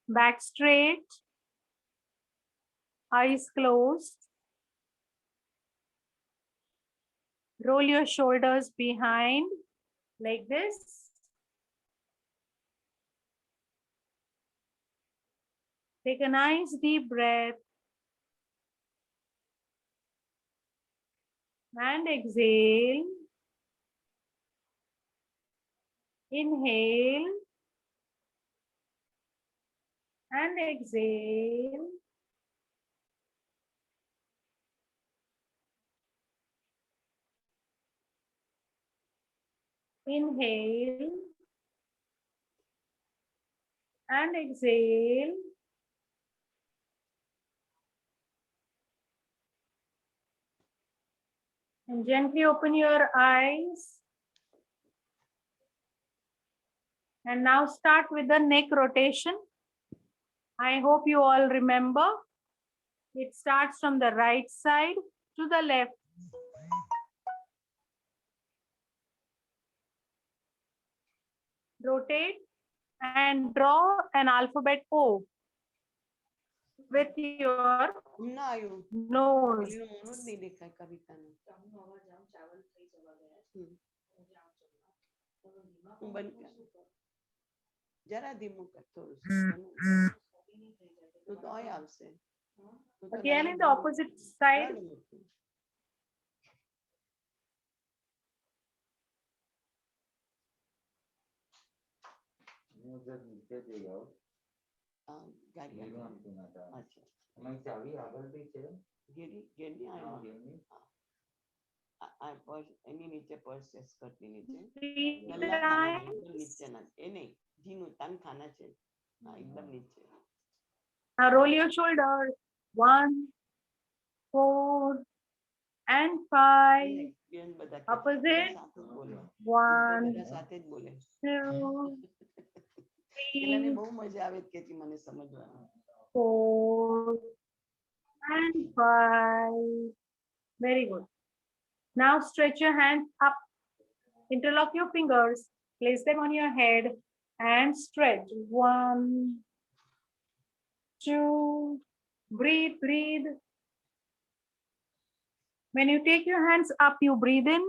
Back straight. Eyes closed. Roll your shoulders behind like this. Take a nice deep breath and exhale. Inhale and exhale. Inhale and exhale. And gently open your eyes. And now start with the neck rotation. I hope you all remember. It starts from the right side to the left. Rotate and draw an alphabet O with your nose. Again in the opposite side. Now roll your shoulders. 1, 4, and 5. Opposite. 1, 2, 3, 4, and 5. Very good. Now stretch your hands up. Interlock your fingers. Place them on your head and stretch. 1, 2. Breathe, breathe. When you take your hands up, you breathe in.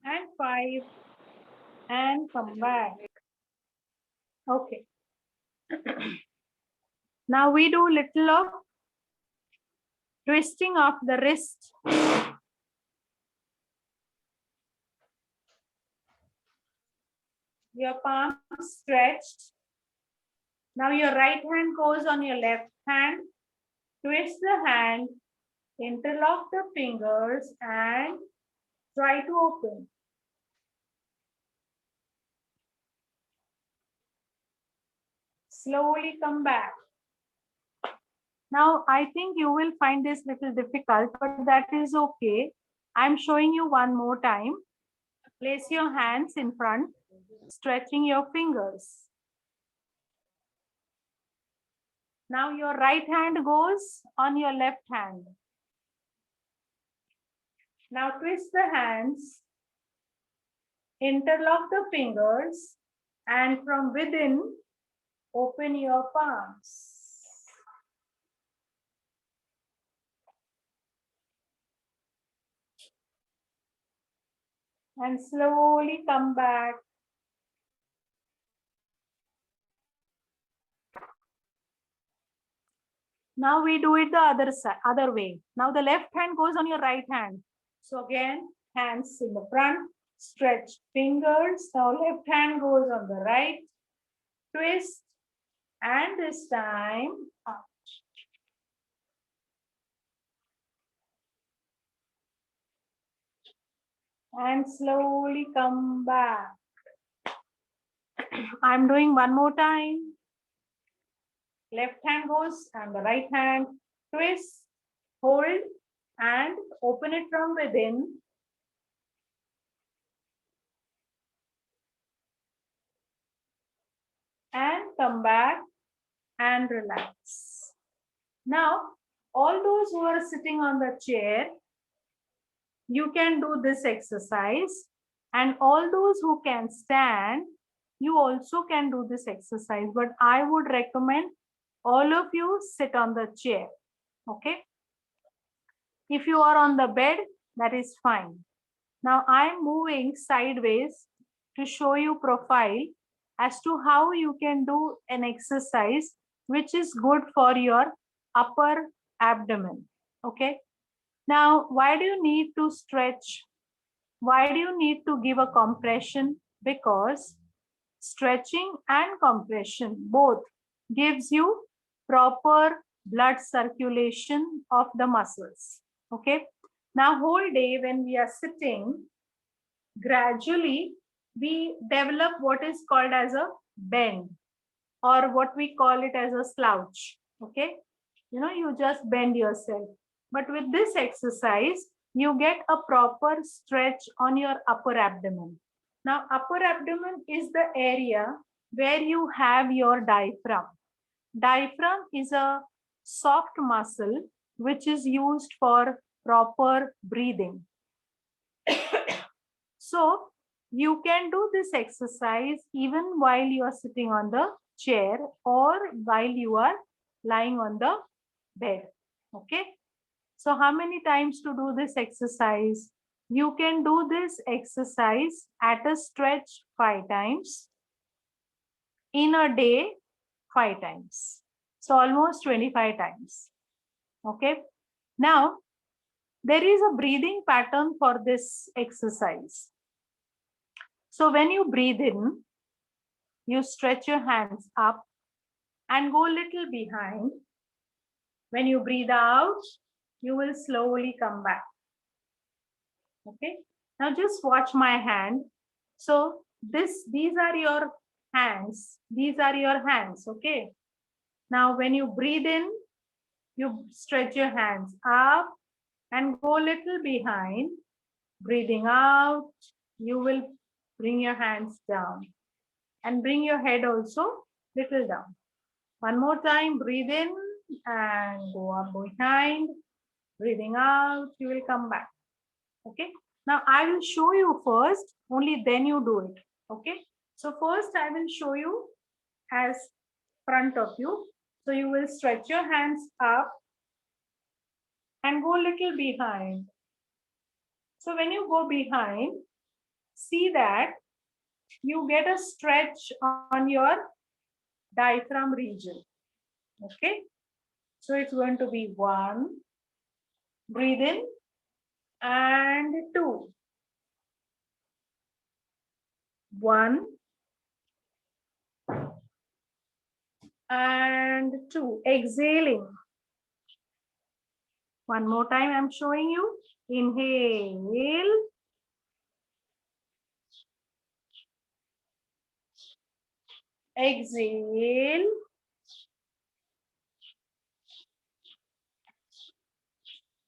And 5. And come back. Okay. Now we do little of twisting of the wrist. Your palms stretched. Now your right hand goes on your left hand. Twist the hand, interlock the fingers and try to open. Slowly come back. Now I think you will find this little difficult, but that is okay. I'm showing you one more time. Place your hands in front, stretching your fingers. Now your right hand goes on your left hand. Now twist the hands, interlock the fingers, and from within, open your palms. And slowly come back. Now we do it the other side, other way. Now the left hand goes on your right hand. So again, hands in the front, stretch fingers. Now left hand goes on the right, twist, and this time up. And slowly come back. I'm doing one more time. Left hand goes and the right hand, twist, hold, and open it from within. And come back and relax. Now, all those who are sitting on the chair, you can do this exercise. And all those who can stand, you also can do this exercise. But I would recommend all of you sit on the chair. Okay. If you are on the bed, that is fine. Now I'm moving sideways to show you profile as to how you can do an exercise which is good for your upper abdomen. Okay. Now, why do you need to stretch? Why do you need to give a compression? Because stretching and compression both gives you proper blood circulation of the muscles. Okay. Now, whole day when we are sitting, gradually we develop what is called as a bend, or what we call it as a slouch. Okay. You just bend yourself. But with this exercise, you get a proper stretch on your upper abdomen. Now, upper abdomen is the area where you have your diaphragm. Diaphragm is a soft muscle which is used for proper breathing. So you can do this exercise even while you are sitting on the chair or while you are lying on the bed. Okay. So how many times to do this exercise? You can do this exercise at a stretch 5 times. In a day, 5 times. So almost 25 times. Okay. Now, there is a breathing pattern for this exercise. So when you breathe in, you stretch your hands up and go a little behind. When you breathe out, you will slowly come back. Okay. Now just watch my hand. So these are your hands. These are your hands. Okay. Now when you breathe in, you stretch your hands up and go a little behind. Breathing out, you will bring your hands down and bring your head also little down. One more time, breathe in and go up behind. Breathing out, you will come back. Okay. Now I will show you first, only then you do it. Okay. So first I will show you as front of you. So you will stretch your hands up and go a little behind. So when you go behind, see that you get a stretch on your diaphragm region. Okay. So it's going to be 1, breathe in, and 2. 1 and 2. Exhaling. One more time I'm showing you. Inhale. Exhale.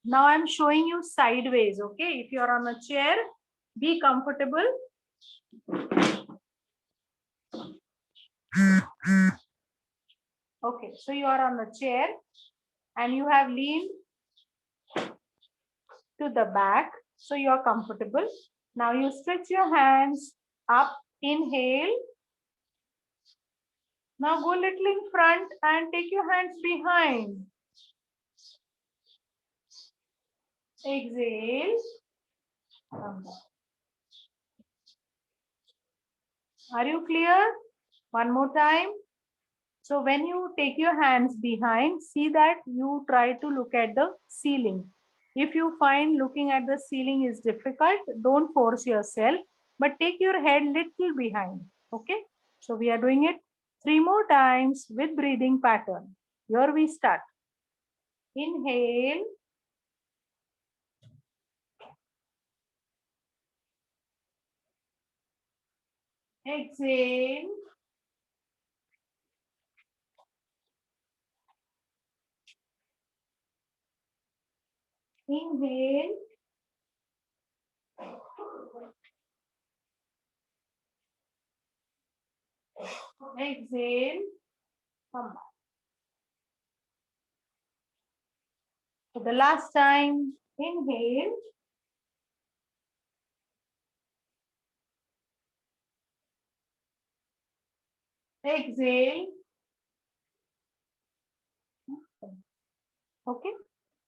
Now I'm showing you sideways. Okay. If you're on a chair, be comfortable. Okay. So you are on a chair and you have leaned to the back. So you are comfortable. Now you stretch your hands up. Inhale. Now go little in front and take your hands behind. Exhale. Come back. Are you clear? One more time. So when you take your hands behind, see that you try to look at the ceiling. If you find looking at the ceiling is difficult, don't force yourself, but take your head little behind. Okay. So we are doing it 3 more times with breathing pattern. Here we start. Inhale. Exhale. Inhale. Exhale. Come back. For the last time, inhale. Exhale. Okay.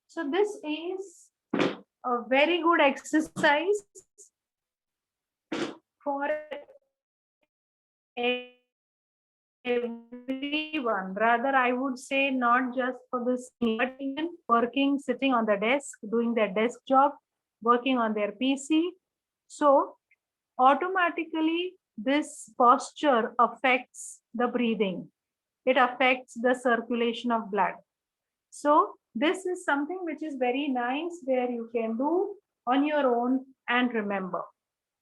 So this is a very good exercise for everyone. Rather, I would say not just for the senior, but even working, sitting on the desk, doing their desk job, working on their PC. So automatically this posture affects the breathing. It affects the circulation of blood. So this is something which is very nice where you can do on your own and remember.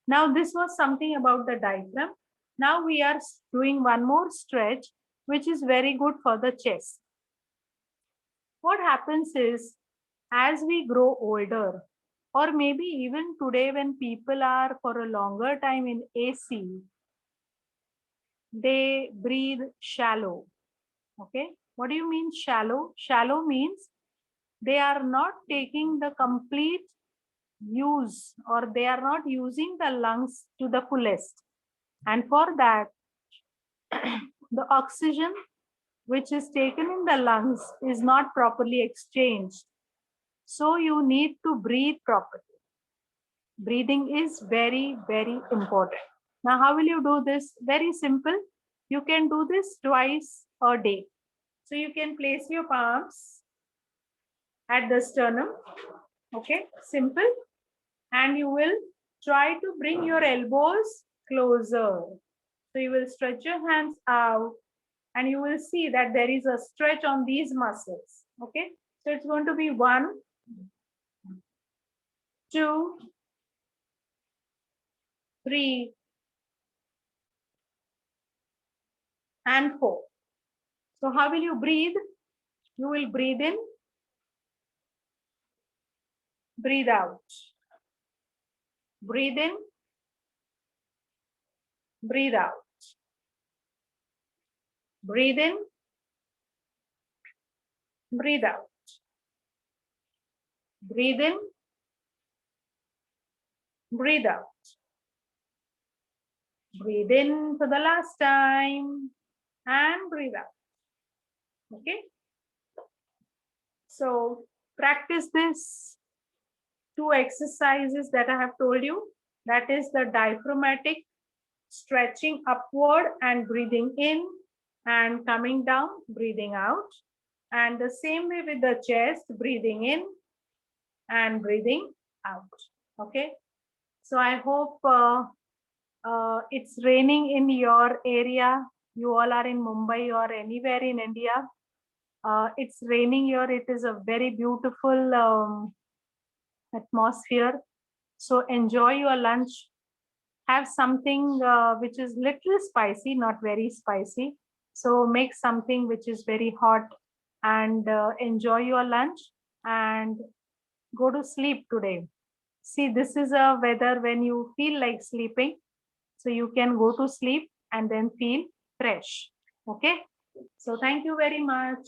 Now this was something about the diaphragm. Now we are doing one more stretch which is very good for the chest. What happens is as we grow older, or maybe even today when people are for a longer time in AC, they breathe shallow. Okay, what do you mean shallow? Shallow means they are not taking the complete use, or they are not using the lungs to the fullest. And for that, the oxygen which is taken in the lungs is not properly exchanged. So you need to breathe properly. Breathing is very, very important. Now, how will you do this? Very simple. You can do this twice a day. So you can place your palms at the sternum. Okay, simple. And you will try to bring your elbows closer. So you will stretch your hands out and you will see that there is a stretch on these muscles. Okay, so it's going to be 1, 2, 3, and 4. So how will you breathe? You will breathe in, breathe out. Breathe in, breathe out. Breathe in, breathe out. Breathe in, breathe out. Breathe in for the last time and breathe out. Okay. So practice this 2 exercises that I have told you. That is the diaphragmatic stretching upward and breathing in and coming down, breathing out. And the same way with the chest, breathing in and breathing out. Okay. So I hope it's raining in your area. You all are in Mumbai or anywhere in India. It's raining here. It is a very beautiful atmosphere. So enjoy your lunch. Have something which is little spicy, not very spicy. So make something which is very hot and enjoy your lunch and go to sleep today. See, this is a weather when you feel like sleeping. So you can go to sleep and then feel fresh. Okay. So thank you very much.